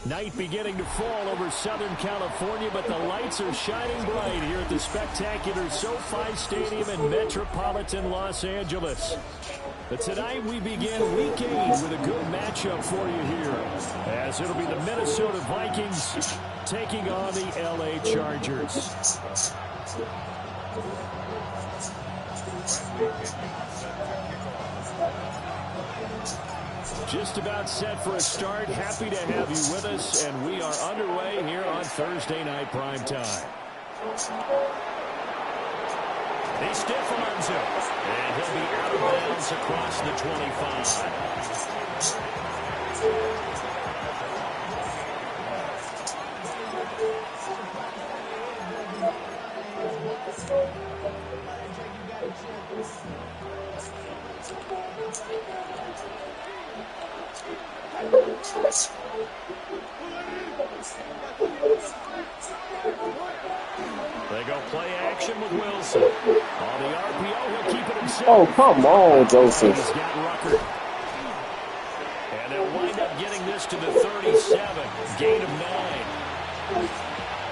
Night beginning to fall over Southern California, but the lights are shining bright here at the spectacular SoFi Stadium in metropolitan Los Angeles. But tonight we begin Week 8 with a good matchup for you here, as it'll be the Minnesota Vikings taking on the LA Chargers. Just about set for a start. Happy to have you with us, and we are underway here on Thursday Night Prime Time. He stiff arms him, and he'll be out of bounds across the 25. They go play action with Wilson. On the RPO, he'll keep it himself. Oh, come on, Joseph. He's got Rucker. And they'll wind up getting this to the 37. Gain of 9.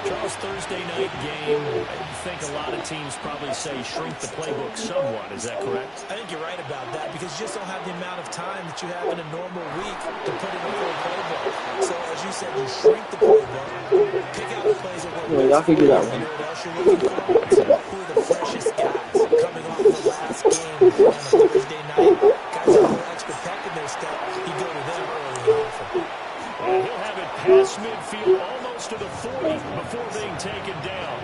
Charles, Thursday night game, I think a lot of teams probably say shrink the playbook somewhat. Is that correct? I think you're right about that because you just don't have the amount of time that you have in a normal week to put in a full playbook. So, as you said, you shrink the playbook, pick out the plays that work. Yeah, y'all can get that one. Who are the freshest guys coming off the last game on a Thursday night? Guys that are extra peck in their step, you go to them early and often. And he'll have it past midfield almost to the 40 before being taken down.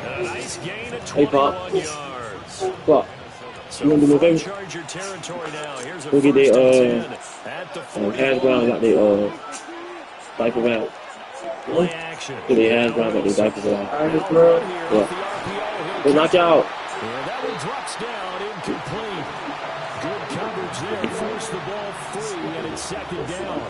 And a nice gain of 21 yards. What? So You want to do from my Charger territory now. Here's a Look at first the, and 10 at the 40. hands ground like they, diaper round. Play action. Get their hands ground like they diaper round. Yeah. They knock you out. Yeah, that one drops down, incomplete. Good coverage there, forced the ball free, and it's second down.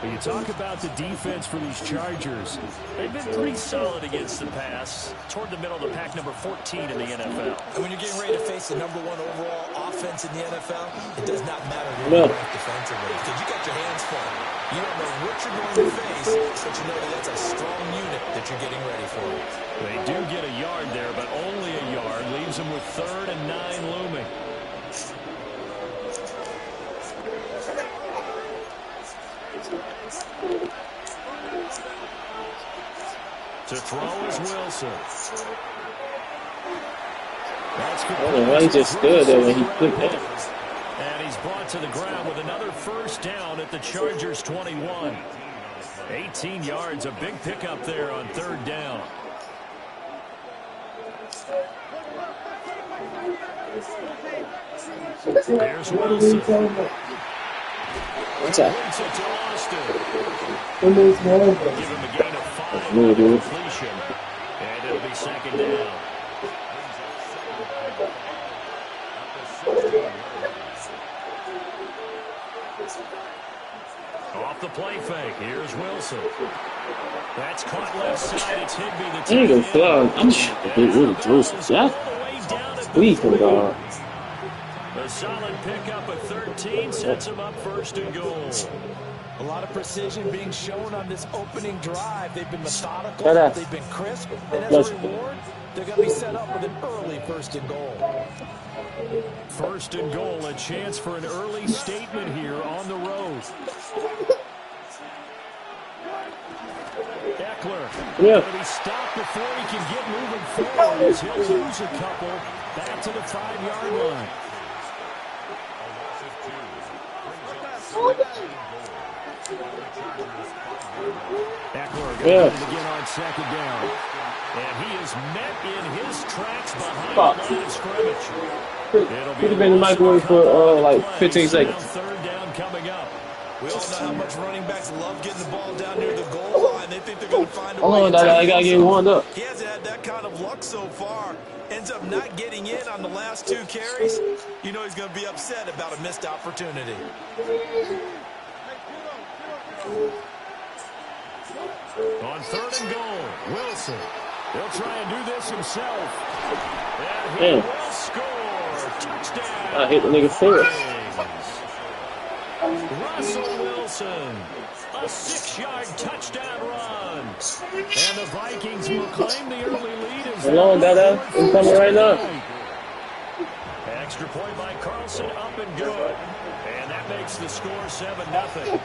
When you talk about the defense for these Chargers, they've been pretty solid against the pass, toward the middle of the pack, number 14 in the NFL. And when you're getting ready to face the #1 overall offense in the NFL, it does not matter where you're at defensively because you got your hands full. You don't know what you're going to face, but you know that that's a strong unit that you're getting ready for. They do get a yard there, but only a yard. Leaves them with 3rd and 9 looming. To throw is Wilson. That's good. Oh, he just stood there when he flipped that. And he's brought to the ground with another first down at the Chargers 21. 18 yards, a big pickup there on 3rd down. There's Wilson. What's that? Give him a gain of 5 on the completion. And it'll be second down. Off the play fake. Here's Wilson. That's caught left side. It's Higbee. Ain't gonna fly. I'm big with Joseph. Yeah. Squeaking, dog. A solid pickup of 13 sets him up 1st and goal. A lot of precision being shown on this opening drive. They've been methodical. Right. They've been crisp. And as a reward, they're going to be set up with an early 1st and goal. 1st and goal, a chance for an early statement here on the road. Eckler going to be stopped before he can get moving forward as he'll lose a couple back to the 5-yard line. Eckler going to begin on 2nd down. And he is met in his tracks behind the line of scrimmage. Could have been in the microwave for like 15 seconds. Third down coming up. We all know how much running backs love getting the ball down near the goal line. They think they're going to find a way. Hold on, I got to get warmed up. He hasn't had that kind of luck so far. Ends up not getting in on the last 2 carries. You know he's going to be upset about a missed opportunity. On 3rd and goal, Wilson. He'll try and do this himself. And he will score. Touchdown. I hit the nigga first. Russell Wilson. A 6-yard touchdown run. And the Vikings will claim the early lead. Hello, Dada. I'm coming right now. Extra point by Carlson, up and good. And that makes the score 7-0.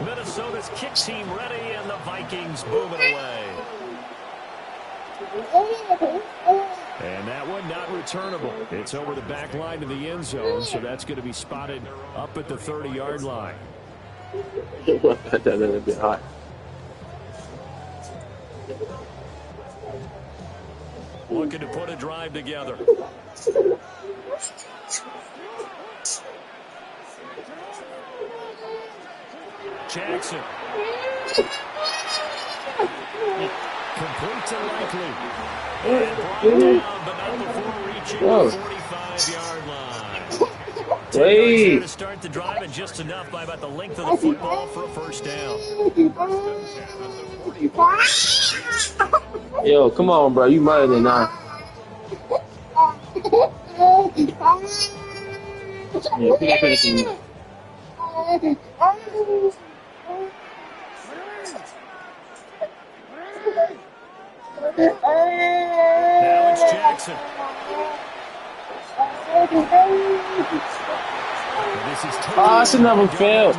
Minnesota's kick team ready, and the Vikings moving away. And that one not returnable. It's over the back line to the end zone, so that's going to be spotted up at the 30-yard line. That's a little bit hot. Looking to put a drive together. Jackson. Complete to Likely. And brought down, but not before reaching the 45-yard line. 10 yards here to start the drive, and just enough by about the length of the football for a first down. Yo, come on, bro. You might than not. Yeah, pick up anything. Now it's Jackson. I should never fail.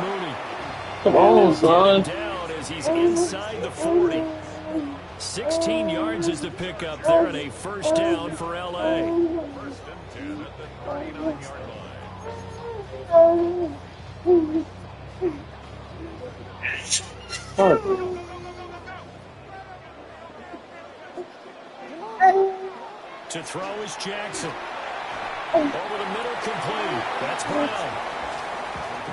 Come on, son. Down as he's inside the 40. 16 yards is the pickup there, and a first down for L.A. First and 10 at the 39-yard line. To throw is Jackson. Over the middle, complete. That's Brown.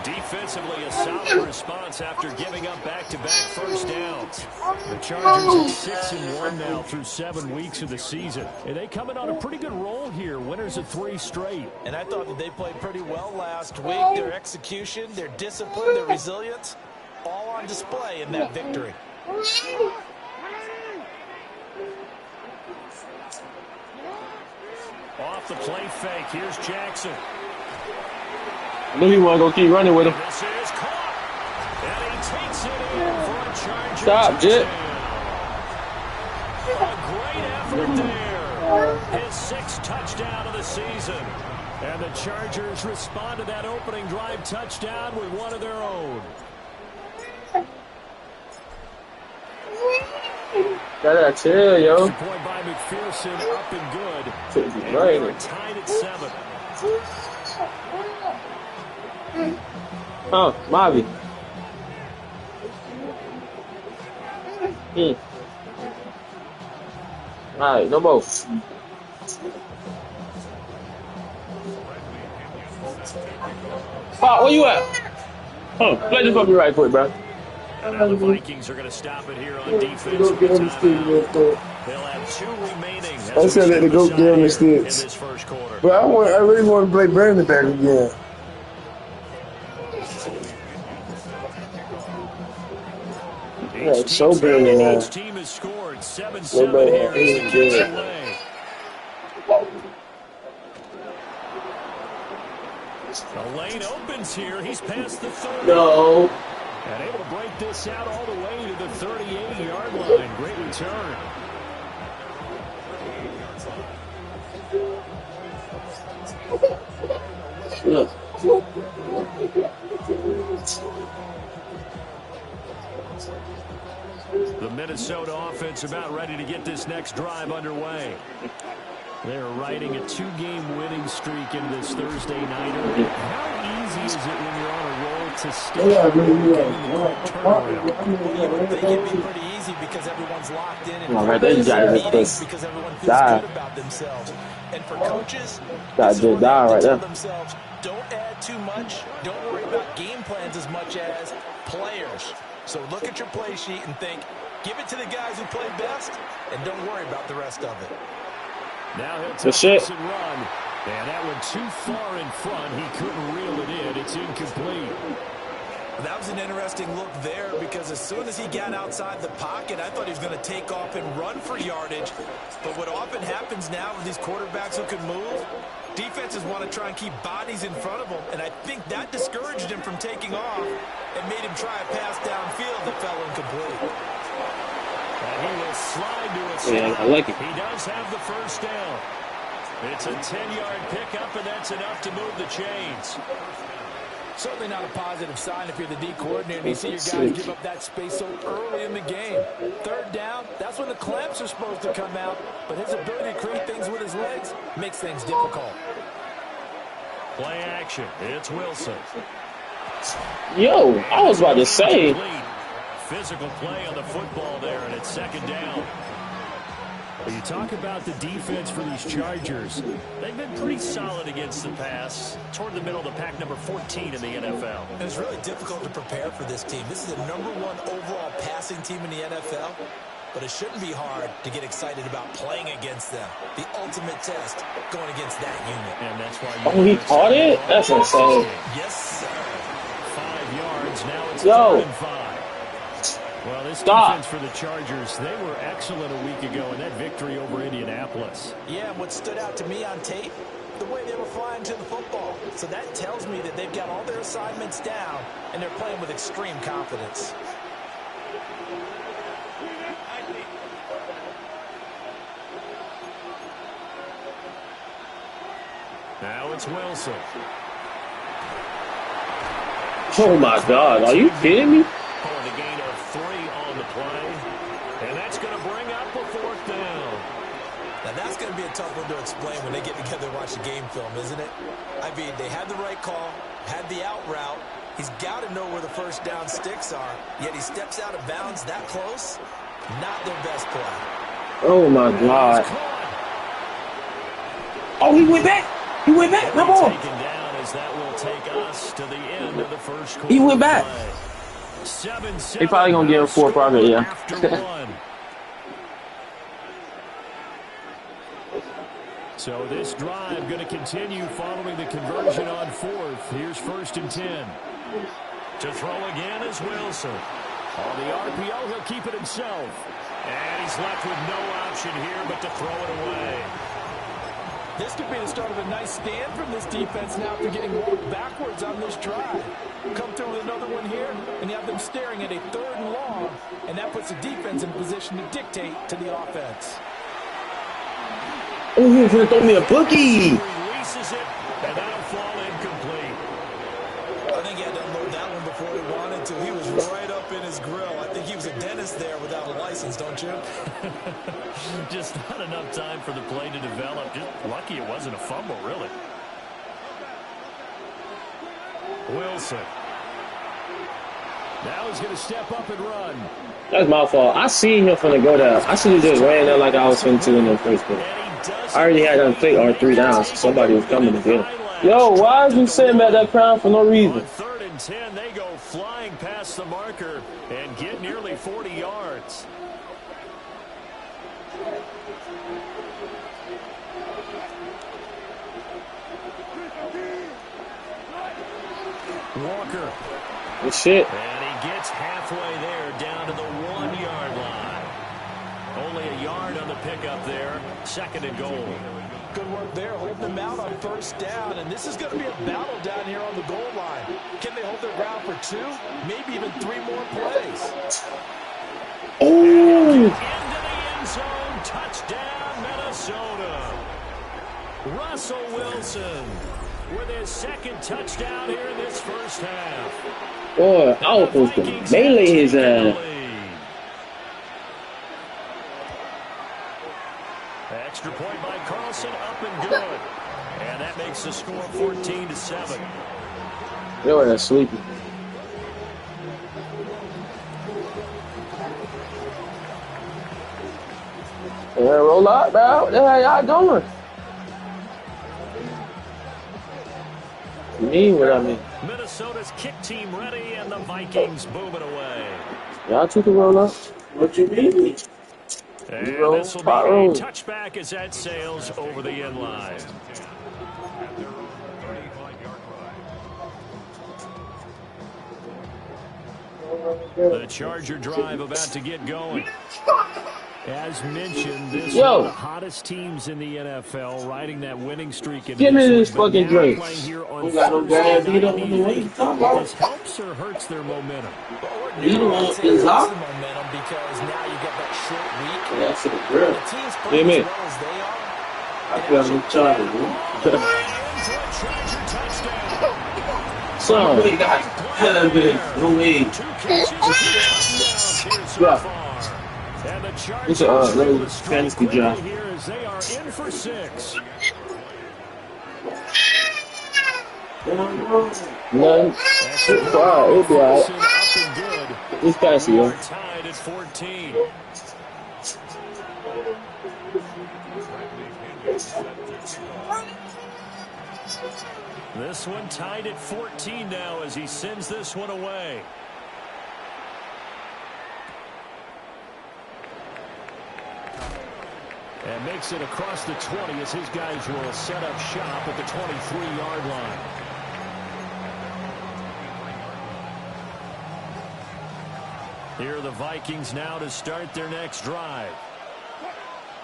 Defensively, a solid response after giving up back-to-back first downs. The Chargers are 6-1 now through 7 weeks of the season. And they come in on a pretty good roll here. Winners of 3 straight. And I thought that they played pretty well last week. Their execution, their discipline, their resilience, all on display in that victory. Off the play fake, here's Jackson. I knew he wasn't going to keep running with him. This is caught. And he takes it in for a Charger. Stop, Jet. A great effort there. His 6th touchdown of the season. And the Chargers respond to that opening drive touchdown with one of their own. Gotta chill, yo. Point by McPherson, up and good. And they're tied at 7. Huh, Mavi. Alright, no more. Pop, where you at? Huh, play this for me right quick, bro. And now the Vikings are going to stop it here on defense. They'll have 2 remaining. I said that to go get on the sticks. In this first quarter. But I really want to play Brandon back again. Yeah, it's so bad now. Each team has scored 7-7 here as the kicks away. The lane opens here. He's past the 30. No. And able to break this out all the way to the 38-yard line. Great return. Yeah. The Minnesota offense about ready to get this next drive underway. They're riding a 2-game winning streak into this Thursday nighter. How easy is it when you're on a roll to stay Well, you would think it'd be pretty easy because everyone's locked in and because everyone feels good about themselves. And for coaches, they tell themselves, don't add too much. Don't worry about game plans as much as players. So look at your play sheet and think, give it to the guys who play best, and don't worry about the rest of it. Now he'll take this and run. And that one too far in front. He couldn't reel it in. It's incomplete. That was an interesting look there because as soon as he got outside the pocket, I thought he was going to take off and run for yardage. But what often happens now with these quarterbacks who can move, defenses want to try and keep bodies in front of them. And I think that discouraged him from taking off and made him try a pass downfield that fell incomplete. And he will slide to a stop. Yeah, I like it. He does have the first down. It's a 10-yard pickup, and that's enough to move the chains. Certainly not a positive sign if you're the D coordinator and you see your guys give up that space so early in the game. Third down, that's when the clamps are supposed to come out, but his ability to create things with his legs makes things difficult. Play action. It's Wilson. Yo, I was about to say. Physical play on the football there, and it's second down. When you talk about the defense for these Chargers, they've been pretty solid against the pass, toward the middle of the pack, number 14 in the NFL. And it's really difficult to prepare for this team. This is the #1 overall passing team in the NFL, but it shouldn't be hard to get excited about playing against them. The ultimate test going against that unit. And that's why he caught it? That's insane. Yes, sir. 5 yards. Now it's 3rd and 5. Well, this defense for the Chargers, they were excellent a week ago in that victory over Indianapolis. Yeah, and what stood out to me on tape, the way they were flying to the football. So that tells me that they've got all their assignments down, and they're playing with extreme confidence. Now it's Wilson. Oh, my God. Are you kidding me? Pulling a gain of 3 on the play. And that's going to bring up a 4th down. Now, that's going to be a tough one to explain when they get together and watch the game film, isn't it? I mean, they had the right call, had the out route. He's got to know where the first down sticks are, yet he steps out of bounds that close. Not their best play. Oh, my God. Oh, he went back. He went back. Come on. Taken down as that will take us to the end of the first quarter. He went back. 7-7. He probably going to give him 4 probably, yeah. After 1. So this drive going to continue following the conversion on 4th. Here's 1st and 10. To throw again is Wilson. On the RPO, he'll keep it himself. And he's left with no option here but to throw it away. This could be the start of a nice stand from this defense now after getting walked backwards on this drive. Come through with another one here, and you have them staring at a 3rd and long, and that puts the defense in position to dictate to the offense. Oh, he's going to throw me a boogie. Releases it, and that'll fall incomplete. I think he had to unload that one before he wanted to. He was right up in his grill. I think he was a dentist there without a license, don't you? Just not enough time for the play to develop. Just lucky it wasn't a fumble, really. Wilson. Now he's going to step up and run. That's my fault. I seen him finna go there. I should have just ran there like I was finna to in the first place. I already had them 3 downs. Somebody was coming to get him. Yo, why is you sitting back that crowd for no reason? On 3rd and 10, they go flying past the marker and get nearly 40 yards. Walker. Good shit. And he gets halfway there down to the 1-yard line. Only a yard on the pickup there. 2nd and goal. Good work there, holding them out on 1st down. And this is going to be a battle down here on the goal line. Can they hold their ground for 2, maybe even 3 more plays? Oh! Into the end zone. Touchdown, Minnesota. Russell Wilson with his 2nd touchdown here in this first half. Boy, I was supposed to melee his ass. Extra point by Carlson and good. And that makes the score 14-7. Yo, that's sleepy. Yeah, roll up, bro. What the hell y'all doing? You mean what I mean? Minnesota's kick team ready, and the Vikings moving away. Y'all took a roll up. What you mean? And this will be a touchback as that sails over the end line. The Charger drive about to get going. As mentioned, this is one of the hottest teams in the NFL, riding that winning streak. Give me this fucking drink. We got no gas either. This helps or hurts their momentum. You don't want this momentum because now you get that short week. Yeah, that's it, bro. The team's playing as well as they are. I feel like I'm Charger, son. No way, guys. Hell of it. No way. Yeah. It's a little fantasy job. They are in for 6. None. Wow, it'll be alright. It's passy, yo. Tied at 14. This one tied at 14 now as he sends this one away. And makes it across the 20 as his guys will set up shop at the 23-yard line. Here are the Vikings now to start their next drive.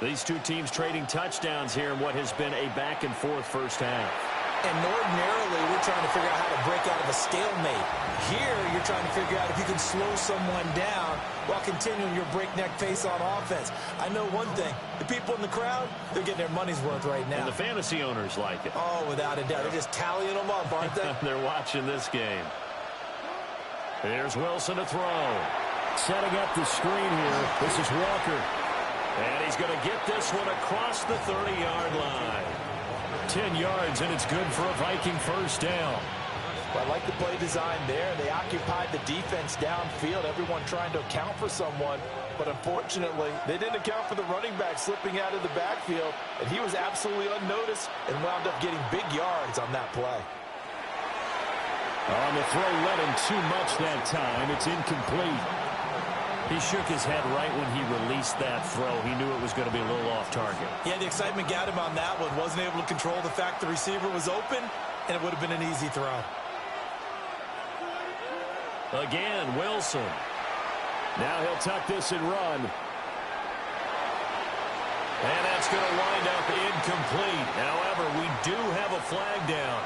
These two teams trading touchdowns here in what has been a back-and-forth first half. And ordinarily, we're trying to figure out how to break out of a stalemate. Here, you're trying to figure out if you can slow someone down while continuing your breakneck pace on offense. I know one thing. The people in the crowd, they're getting their money's worth right now. And the fantasy owners like it. Oh, without a doubt. They're just tallying them up, aren't they? They're watching this game. Here's Wilson to throw. Setting up the screen here. This is Walker. And he's going to get this one across the 30-yard line. 10 yards, and it's good for a Viking first down. Well, I like the play design there. They occupied the defense downfield, everyone trying to account for someone. But unfortunately, they didn't account for the running back slipping out of the backfield, and he was absolutely unnoticed and wound up getting big yards on that play. On the throw, led him too much that time. It's incomplete. He shook his head right when he released that throw. He knew it was going to be a little off target. Yeah, the excitement got him on that one. Wasn't able to control the fact the receiver was open, and it would have been an easy throw. Again, Wilson. Now he'll tuck this and run. And that's going to wind up incomplete. However, we do have a flag down.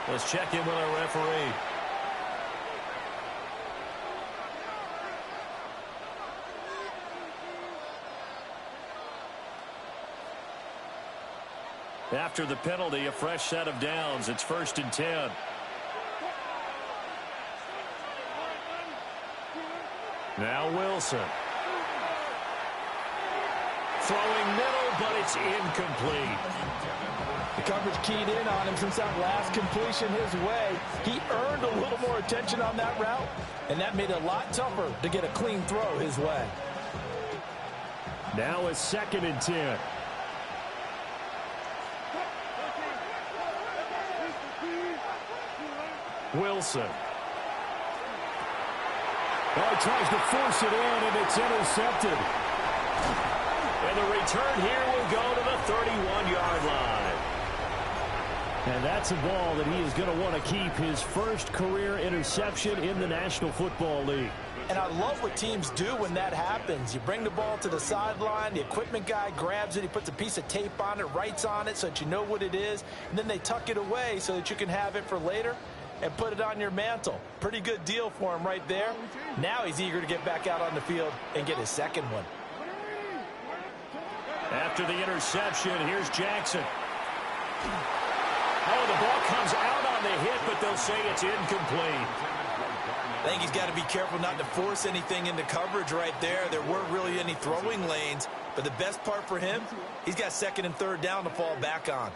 Let's check in with our referee. After the penalty, a fresh set of downs. It's 1st and 10. Now Wilson. Throwing middle, but it's incomplete. The coverage keyed in on him since that last completion his way. He earned a little more attention on that route, and that made it a lot tougher to get a clean throw his way. Now it's 2nd and 10. Wilson. Oh, he tries to force it in, and it's intercepted. And the return here will go to the 31-yard line. And that's a ball that he is going to want to keep, his first career interception in the National Football League. And I love what teams do when that happens. You bring the ball to the sideline, the equipment guy grabs it, he puts a piece of tape on it, writes on it so that you know what it is, and then they tuck it away so that you can have it for later and put it on your mantle. Pretty good deal for him right there. Now he's eager to get back out on the field and get his second one. After the interception, here's Jackson. Oh, the ball comes out on the hit, but they'll say it's incomplete. I think he's got to be careful not to force anything into coverage right there. There weren't really any throwing lanes. But the best part for him, he's got second and third down to fall back on.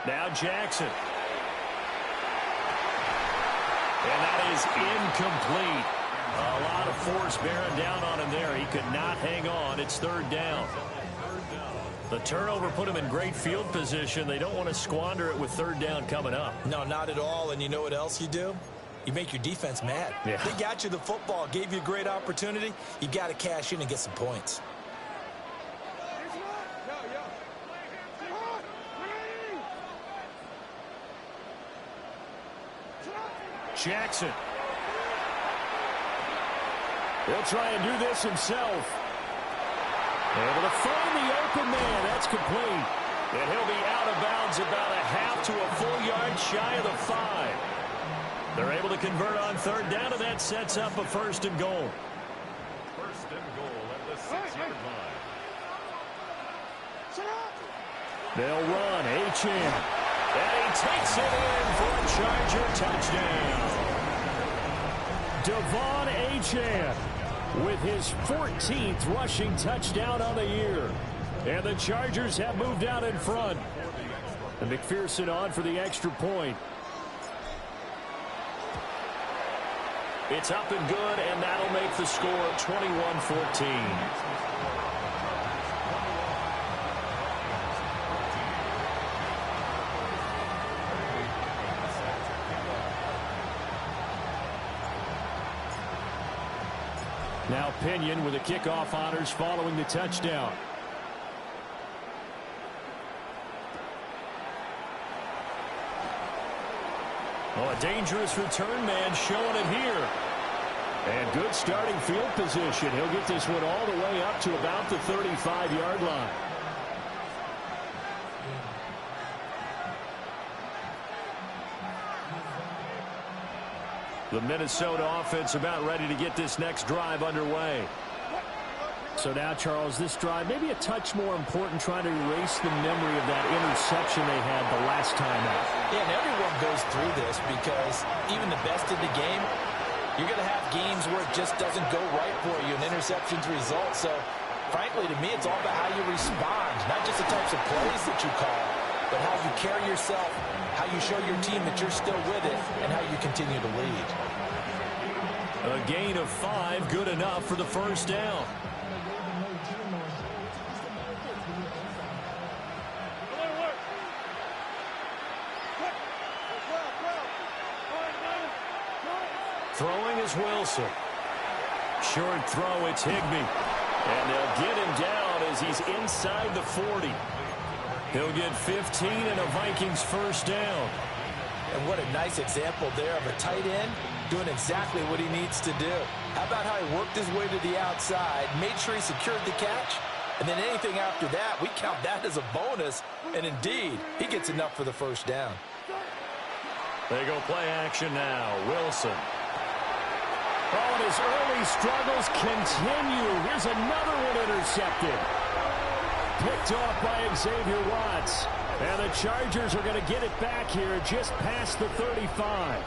Now Jackson. And that is incomplete. A lot of force bearing down on him there. He could not hang on. It's third down. The turnover put him in great field position. They don't want to squander it with third down coming up. No, not at all. And you know what else you do? You make your defense mad. Yeah. They got you the football, gave you a great opportunity. You got to cash in and get some points. Jackson. He'll try and do this himself. Able to find the open man. That's complete. And he'll be out of bounds about a half to a full yard shy of the 5. They're able to convert on third down, and that sets up a first and goal. First and goal at the 6-yard line. They'll run. Achane. And he takes it in for a Charger touchdown. Devon Achane with his 14th rushing touchdown on the year. And the Chargers have moved out in front. And McPherson on for the extra point. It's up and good, and that'll make the score 21-14. Now Pinion with the kickoff honors following the touchdown. Oh, a dangerous return man showing it here. And good starting field position. He'll get this one all the way up to about the 35-yard line. The Minnesota offense about ready to get this next drive underway. So now, Charles, this drive maybe a touch more important, trying to erase the memory of that interception they had the last time out. Yeah, and everyone goes through this because even the best in the game, you're going to have games where it just doesn't go right for you, and interceptions result. So, frankly, to me, it's all about how you respond, not just the types of plays that you call, but how you carry yourself, how you show your team that you're still with it, and how you continue to lead. A gain of 5, good enough for the first down. Throwing is Wilson. Short throw, it's Higbee. And they'll get him down as he's inside the 40. He'll get 15 and a Vikings first down. And what a nice example there of a tight end doing exactly what he needs to do. How about how he worked his way to the outside, made sure he secured the catch, and then anything after that, we count that as a bonus. And indeed, he gets enough for the first down. They go play action now. Wilson. Oh, and his early struggles continue. Here's another one intercepted. Picked off by Xavier Watts. And the Chargers are going to get it back here just past the 35.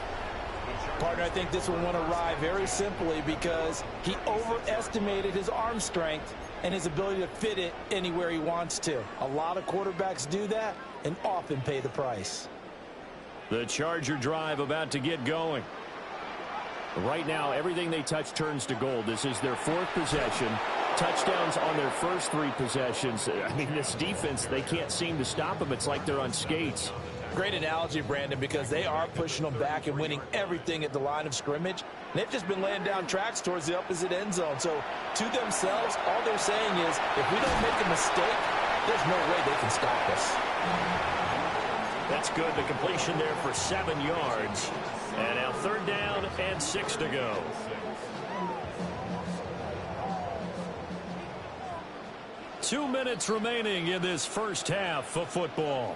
Partner, I think this one won't arrive very simply because he overestimated his arm strength and his ability to fit it anywhere he wants to. A lot of quarterbacks do that and often pay the price. The Charger drive about to get going. Right now, everything they touch turns to gold. This is their 4th possession. Touchdowns on their first 3 possessions. I mean, this defense, they can't seem to stop them. It's like they're on skates. Great analogy, Brandon, because they are pushing them back and winning everything at the line of scrimmage. And they've just been laying down tracks towards the opposite end zone. So, to themselves, all they're saying is, if we don't make a mistake, there's no way they can stop us. That's good. The completion there for 7 yards. And now 3rd down and 6 to go. Two minutes remaining in this first half of football.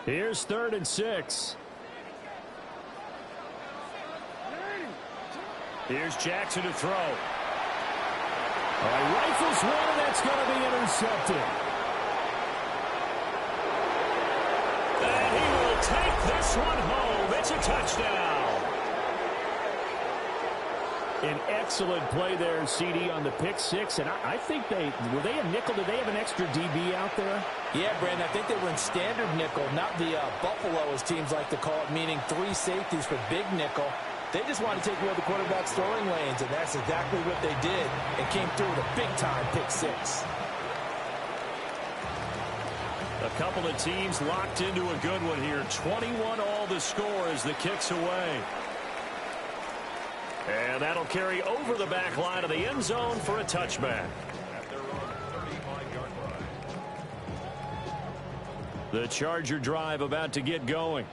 Here's 3rd and 6. Here's Jackson to throw. All right, rifles one, and that's going to be intercepted. This one home. It's a touchdown. An excellent play there, CD, on the pick six. And I think were they a nickel? Did they have an extra DB out there? Yeah, Brandon, I think they were in standard nickel, not the Buffalo, as teams like to call it, meaning 3 safeties for big nickel. They just wanted to take away the quarterback's throwing lanes, and that's exactly what they did, and came through with a big-time pick six. A couple of teams locked into a good one here. 21 all the score as the kick's away. And that'll carry over the back line of the end zone for a touchback. The Charger drive about to get going.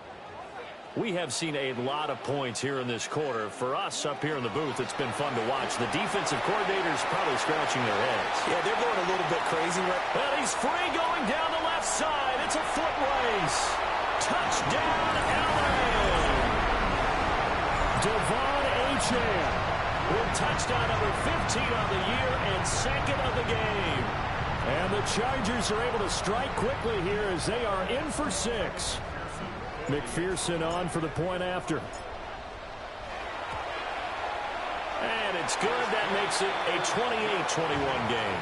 We have seen a lot of points here in this quarter. For us up here in the booth, it's been fun to watch. The defensive coordinators probably scratching their heads. Yeah, they're going a little bit crazy. Well, he's free going down the left side. It's a foot race. Touchdown, LA. Devon Achane with touchdown number 15 on the year and second of the game. And the Chargers are able to strike quickly here as they are in for 6. McPherson on for the point after. And it's good. That makes it a 28-21 game.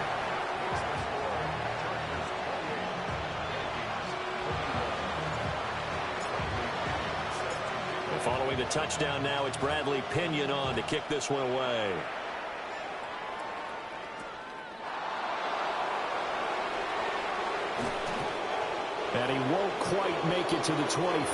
And following the touchdown now, it's Bradley Pinion on to kick this one away. And he won't quite make it to the 25.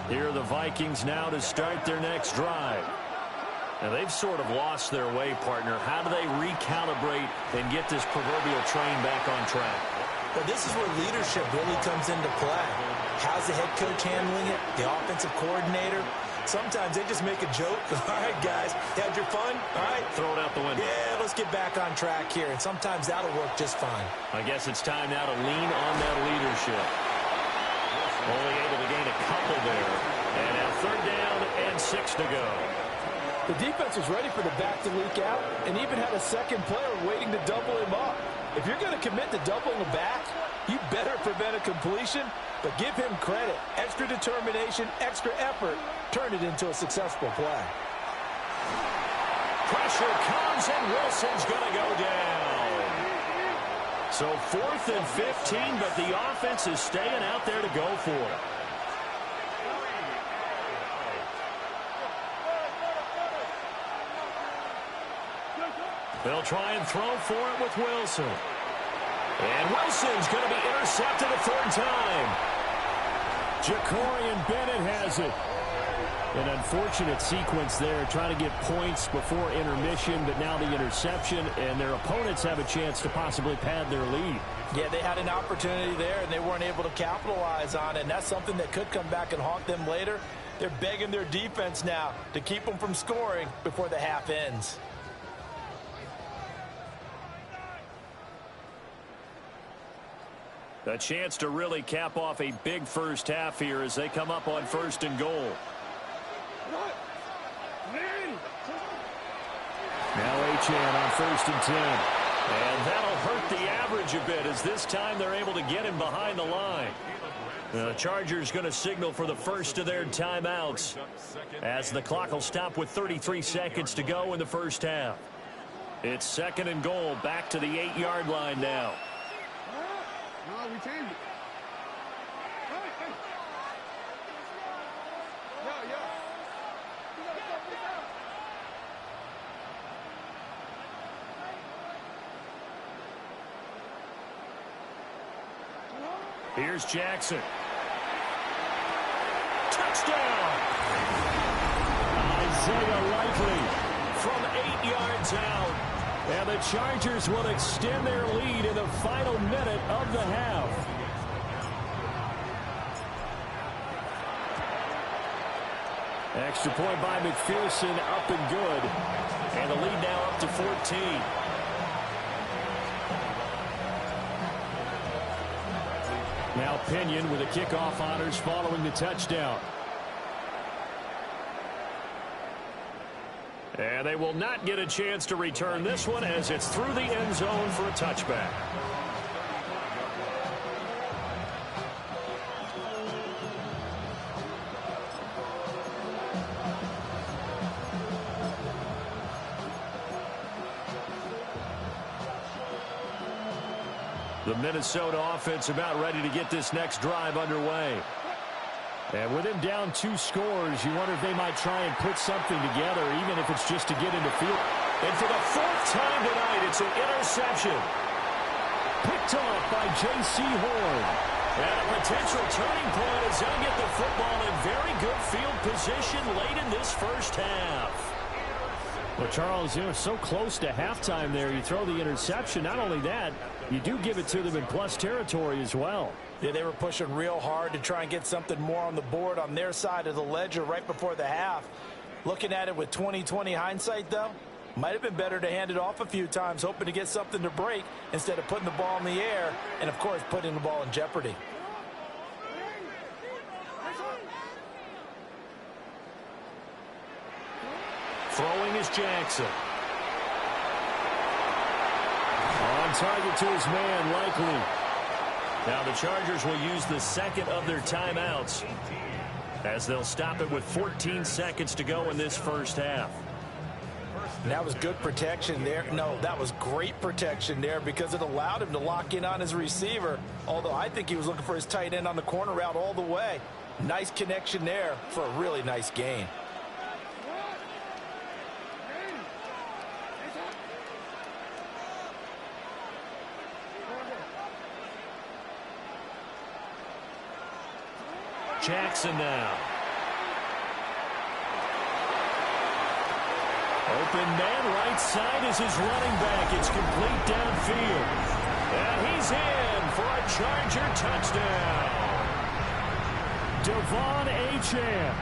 Here are the Vikings now to start their next drive. Now, they've sort of lost their way, partner. How do they recalibrate and get this proverbial train back on track? Well, this is where leadership really comes into play. How's the head coach handling it? The offensive coordinator? Sometimes they just make a joke. All right, guys, had your fun? All right. Throw it out the window. Yeah, let's get back on track here. And sometimes that'll work just fine. I guess it's time now to lean on that leadership. Only able to gain a couple there. And now 3rd down and 6 to go. The defense was ready for the back to leak out and even had a second player waiting to double him up. If you're going to commit to doubling the back, you better prevent a completion, but give him credit. Extra determination, extra effort, turn it into a successful play. Pressure comes, and Wilson's going to go down. So 4th and 15, but the offense is staying out there to go for it. They'll try and throw for it with Wilson. And Wilson's going to be intercepted a 3rd time. Jacorian Bennett has it. An unfortunate sequence there, trying to get points before intermission, but now the interception, and their opponents have a chance to possibly pad their lead. Yeah, they had an opportunity there, and they weren't able to capitalize on it, and that's something that could come back and haunt them later. They're begging their defense now to keep them from scoring before the half ends. A chance to really cap off a big first half here as they come up on 1st and goal. Now Achane on 1st and 10. And that'll hurt the average a bit as this time they're able to get him behind the line. The Chargers going to signal for the first of their timeouts as the clock will stop with 33 seconds to go in the first half. It's 2nd and goal, back to the 8-yard line now. No, we changed it. Here's Jackson. Touchdown! Isaiah Likely from 8 yards out. And the Chargers will extend their lead in the final minute of the half. Extra point by McPherson, up and good. And the lead now up to 14. Now Pinion with the kickoff honors following the touchdown. And they will not get a chance to return this one as it's through the end zone for a touchback. The Minnesota offense about ready to get this next drive underway. And with him down 2 scores, you wonder if they might try and put something together, even if it's just to get into field. And for the 4th time tonight, it's an interception. Picked off by J.C. Horn. And a potential turning point as they'll get the football in very good field position late in this first half. Well, Charles, you're so close to halftime there. You throw the interception. Not only that, you do give it to them in plus territory as well. Yeah, they were pushing real hard to try and get something more on the board on their side of the ledger right before the half. Looking at it with 20/20 hindsight, though, might have been better to hand it off a few times, hoping to get something to break instead of putting the ball in the air and, of course, putting the ball in jeopardy. Throwing is Jackson. On target to his man, Likely. Now the Chargers will use the second of their timeouts as they'll stop it with 14 seconds to go in this first half. And that was good protection there. No, that was great protection there because it allowed him to lock in on his receiver, although I think he was looking for his tight end on the corner route all the way. Nice connection there for a really nice gain. Jackson now. Open man right side is his running back. It's complete downfield. And he's in for a Charger touchdown. Devon Achane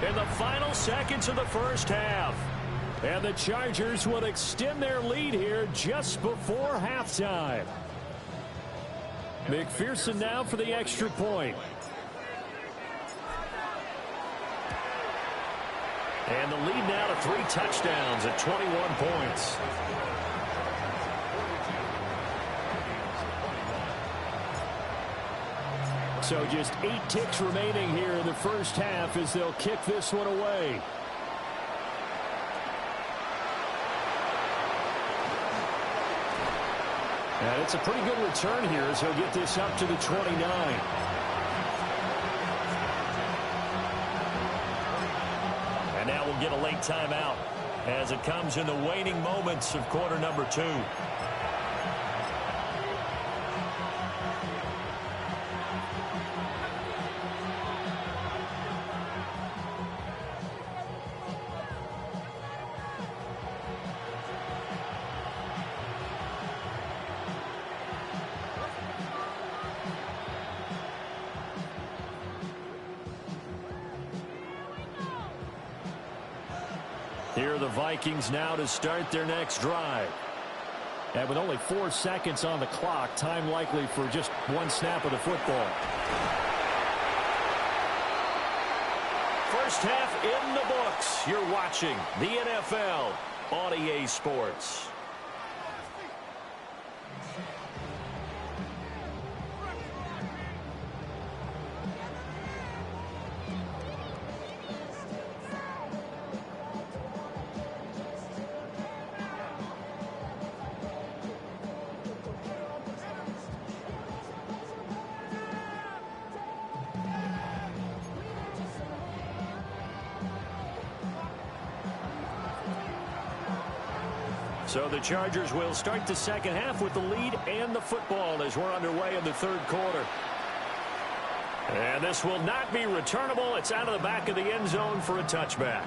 in the final seconds of the first half. And the Chargers will extend their lead here just before halftime. McPherson now for the extra point. And the lead now to 3 touchdowns at 21 points. So just 8 ticks remaining here in the first half as they'll kick this one away. And it's a pretty good return here as he'll get this up to the 29. And now we'll get a late timeout as it comes in the waning moments of quarter number 2. Here are the Vikings now to start their next drive. And with only 4 seconds on the clock, time likely for just 1 snap of the football. First half in the books. You're watching the NFL on EA Sports. So the Chargers will start the second half with the lead and the football as we're underway in the third quarter. And this will not be returnable. It's out of the back of the end zone for a touchback.